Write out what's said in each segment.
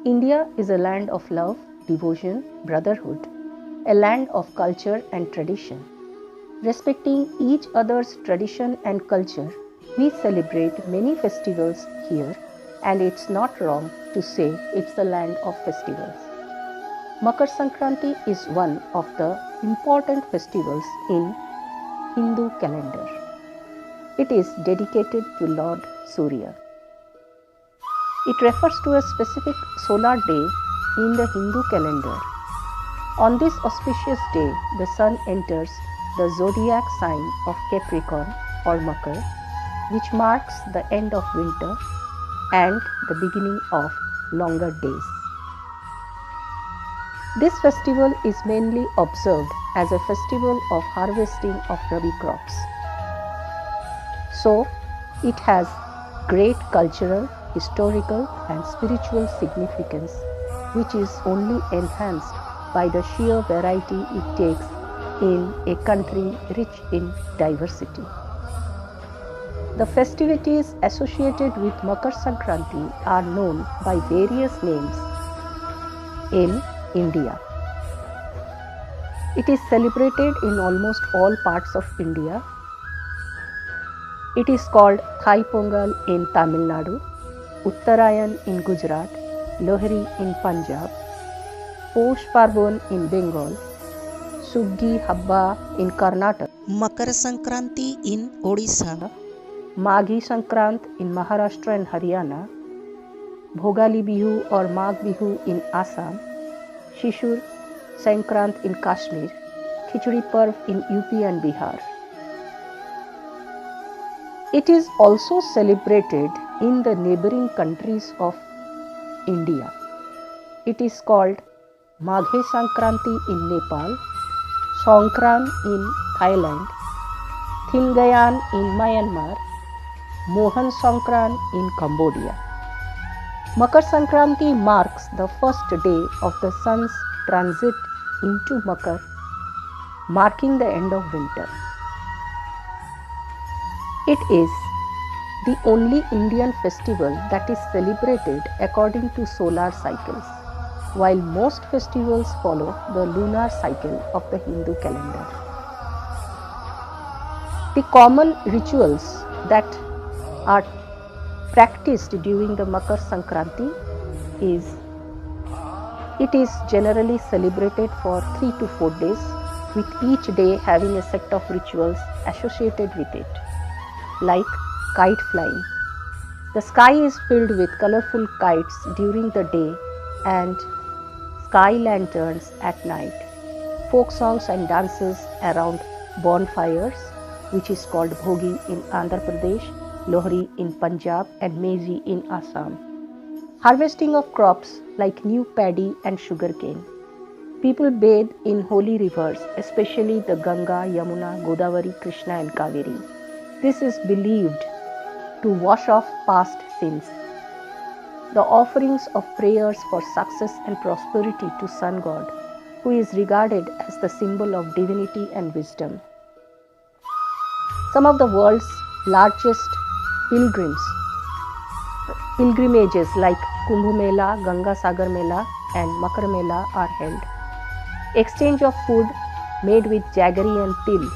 India is a land of love, devotion, brotherhood, a land of culture and tradition. Respecting each other's tradition and culture, we celebrate many festivals here, and it's not wrong to say it's the land of festivals. Makar Sankranti is one of the important festivals in Hindu calendar. It is dedicated to Lord Surya. It refers to a specific solar day in the Hindu calendar. On this auspicious day, the sun enters the zodiac sign of Capricorn or Makar, which marks the end of winter and the beginning of longer days. This festival is mainly observed as a festival of harvesting of Rabi crops. So, it has great cultural, historical and spiritual significance, which is only enhanced by the sheer variety it takes in a country rich in diversity. The festivities associated with Makar Sankranti are known by various names in India. It is celebrated in almost all parts of India. It is called Thai Pongal in Tamil Nadu, Uttarayan in Gujarat, Lohri in Punjab, Posh Parbon in Bengal, Suggi Habba in Karnataka, Makar Sankranti in Odisha, Maghi Sankrant in Maharashtra and Haryana, Bhogali Bihu or Magh Bihu in Assam, Shishur Sankrant in Kashmir, Khichdi Parv in UP and Bihar. It is also celebrated in the neighboring countries of India. It is called Maghe Sankranti in Nepal, Songkran in Thailand, Thingayan in Myanmar, Mohan Songkran in Cambodia. Makar Sankranti marks the first day of the sun's transit into Makar, marking the end of winter. It is the only Indian festival that is celebrated according to solar cycles, while most festivals follow the lunar cycle of the Hindu calendar. The common rituals that are practiced during the Makar Sankranti is, it is generally celebrated for 3 to 4 days, with each day having a set of rituals associated with it, like kite flying. The sky is filled with colorful kites during the day and sky lanterns at night. Folk songs and dances around bonfires, which is called Bhogi in Andhra Pradesh, Lohri in Punjab and Mezi in Assam. Harvesting of crops like new paddy and sugarcane. People bathe in holy rivers, especially the Ganga, Yamuna, Godavari, Krishna and Kaveri. This is believed to wash off past sins. The offerings of prayers for success and prosperity to Sun God, who is regarded as the symbol of divinity and wisdom. Some of the world's largest pilgrimages like Kumbh Mela, Ganga Sagar Mela and Makar Mela are held. Exchange of food made with jaggery and til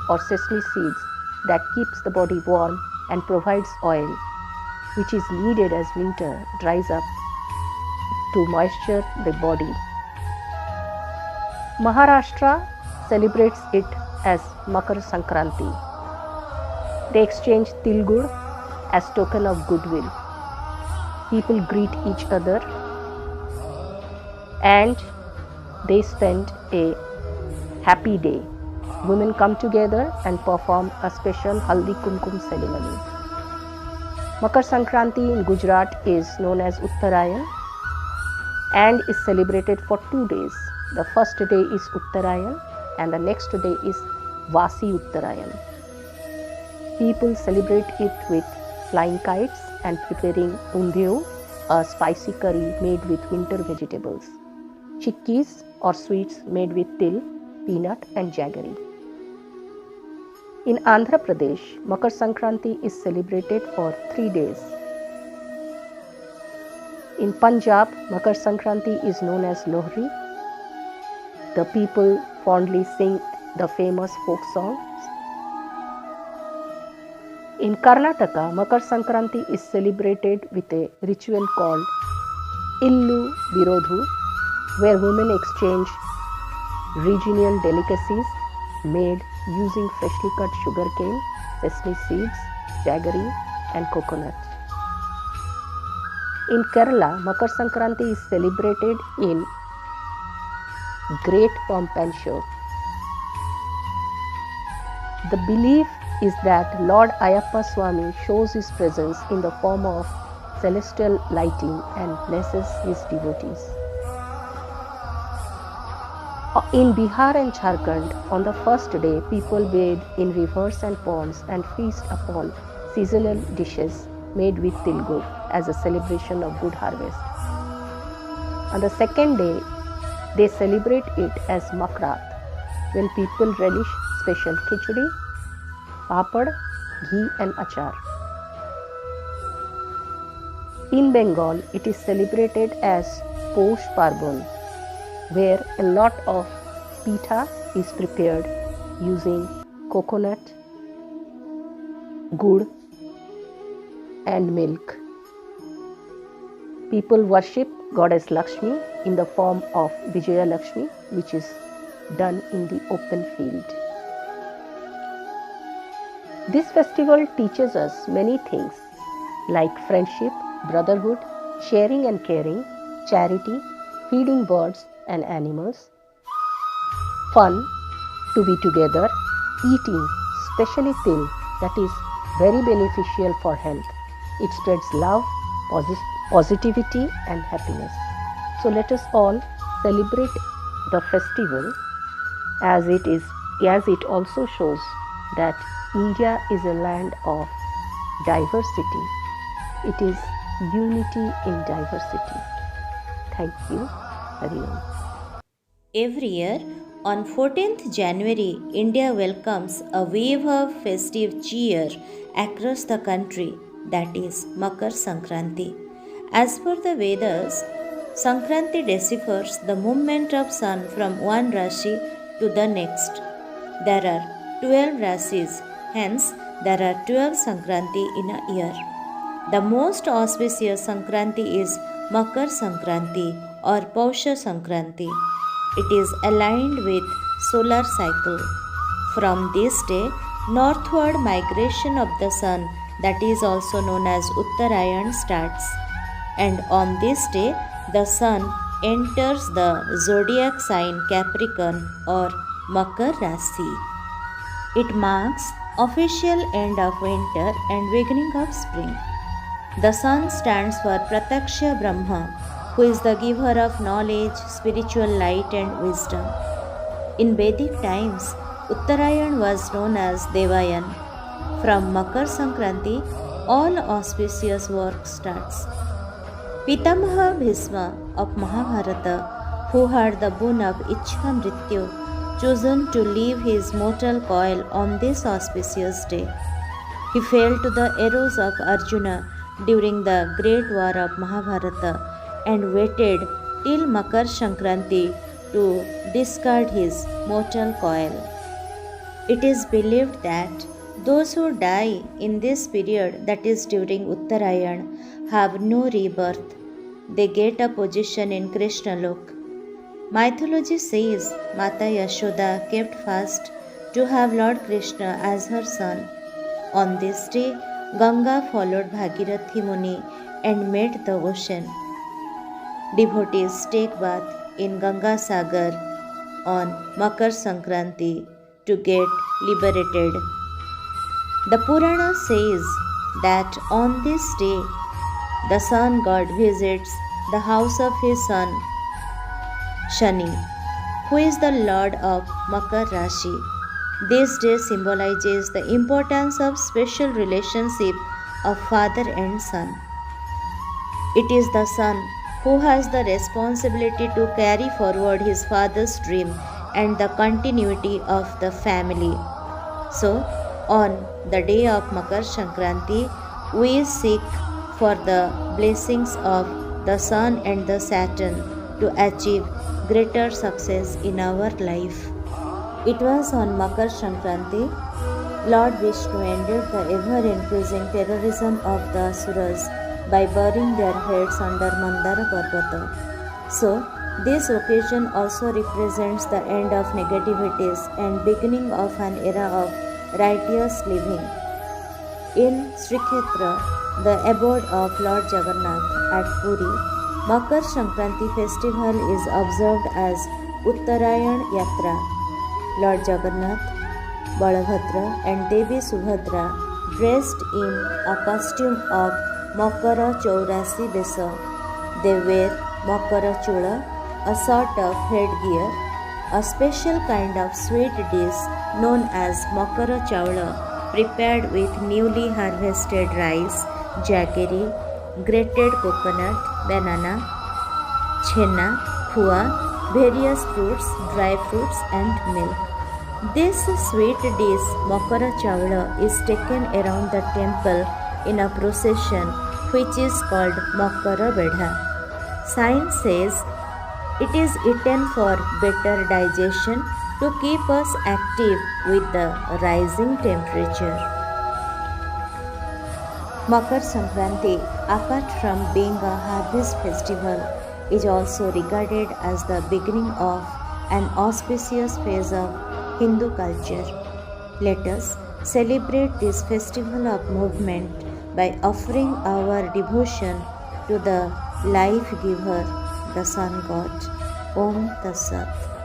or sesame seeds that keeps the body warm and provides oil, which is needed as winter dries up to moisture the body. Maharashtra celebrates it as Makar Sankranti. They exchange tilgur as token of goodwill. People greet each other and they spend a happy day. Women come together and perform a special Haldi Kumkum ceremony. Makar Sankranti in Gujarat is known as Uttarayan and is celebrated for 2 days. The first day is Uttarayan and the next day is Vasi Uttarayan. People celebrate it with flying kites and preparing undhiyo, a spicy curry made with winter vegetables, chikkis or sweets made with til, peanut and jaggery. In Andhra Pradesh, Makar Sankranti is celebrated for 3 days. In Punjab, Makar Sankranti is known as Lohri. The people fondly sing the famous folk songs. In Karnataka, Makar Sankranti is celebrated with a ritual called Illu Virodhu, where women exchange regional delicacies made using freshly cut sugarcane, sesame seeds, jaggery, and coconut. In Kerala, Makar Sankranti is celebrated in great pomp and show. The belief is that Lord Ayappa Swami shows his presence in the form of celestial lighting and blesses his devotees. In Bihar and Jharkhand, on the first day, people bathe in rivers and ponds and feast upon seasonal dishes made with tilgur as a celebration of good harvest. On the second day, they celebrate it as Makrat, when people relish special khichdi, papad, ghee and achar. In Bengal, it is celebrated as Posh Parbon, where a lot of pitha is prepared using coconut, gur and milk. People worship goddess Lakshmi in the form of Vijaya Lakshmi, which is done in the open field. This festival teaches us many things like friendship, brotherhood, sharing and caring, charity, feeding birds and animals, fun, to be together, eating, especially til, that is very beneficial for health. It spreads love, positivity and happiness. So let us all celebrate the festival as it also shows that India is a land of diversity. It is unity in diversity. Thank you. Hari Om. Every year, on 14th January, India welcomes a wave of festive cheer across the country, that is Makar Sankranti. As per the Vedas, Sankranti deciphers the movement of sun from one Rashi to the next. There are 12 Rashis, hence there are 12 Sankranti in a year. The most auspicious Sankranti is Makar Sankranti or Pausha Sankranti. It is aligned with solar cycle. From this day, northward migration of the sun, that is also known as Uttarayan, starts. And on this day, the sun enters the zodiac sign Capricorn or Makar Rasi. It marks official end of winter and beginning of spring. The sun stands for Prataksha Brahma, who is the giver of knowledge, spiritual light and wisdom. In Vedic times, Uttarayan was known as Devayan. From Makar Sankranti, all auspicious work starts. Pitamaha Bhisma of Mahabharata, who had the boon of Ichha Mrityu, chosen to leave his mortal coil on this auspicious day. He fell to the arrows of Arjuna during the great war of Mahabharata and waited till Makar Sankranti to discard his mortal coil. It is believed that those who die in this period, that is during Uttarayan, have no rebirth. They get a position in Krishna Lok. Mythology says Mata Yashoda kept fast to have Lord Krishna as her son. On this day, Ganga followed Bhagirathi Muni and met the ocean. Devotees take bath in Ganga Sagar on Makar Sankranti to get liberated. The Purana says that on this day, the sun god visits the house of his son Shani, who is the lord of Makar Rashi. This day symbolizes the importance of special relationship of father and son. It is the son who has the responsibility to carry forward his father's dream and the continuity of the family. So, On the day of Makar Sankranti, we seek for the blessings of the sun and the Saturn to achieve greater success in our life. It was on Makar Sankranti Lord Vishnu ended the ever-increasing terrorism of the Asuras by burying their heads under Mandara Parvata. So, this occasion also represents the end of negativities and beginning of an era of righteous living. In Srikshetra, the abode of Lord Jagannath at Puri, Makar Sankranti festival is observed as Uttarayan Yatra. Lord Jagannath, Balabhadra, and Devi Subhadra, dressed in a costume of Makara Chaurasi Besa. They wear Makara Chula, a sort of headgear, a special kind of sweet dish known as Makara Chaula, prepared with newly harvested rice, jaggery, grated coconut, banana, chena, khua, various fruits, dry fruits, and milk. This sweet dish, Makara Chawla, is taken around the temple in a procession which is called Makara Bedha. Science says it is eaten for better digestion to keep us active with the rising temperature. Makar Sankranti, apart from being a harvest festival, is also regarded as the beginning of an auspicious phase of Hindu culture. Let us celebrate this festival of movement by offering our devotion to the life giver, the sun god. Om Tat Sat.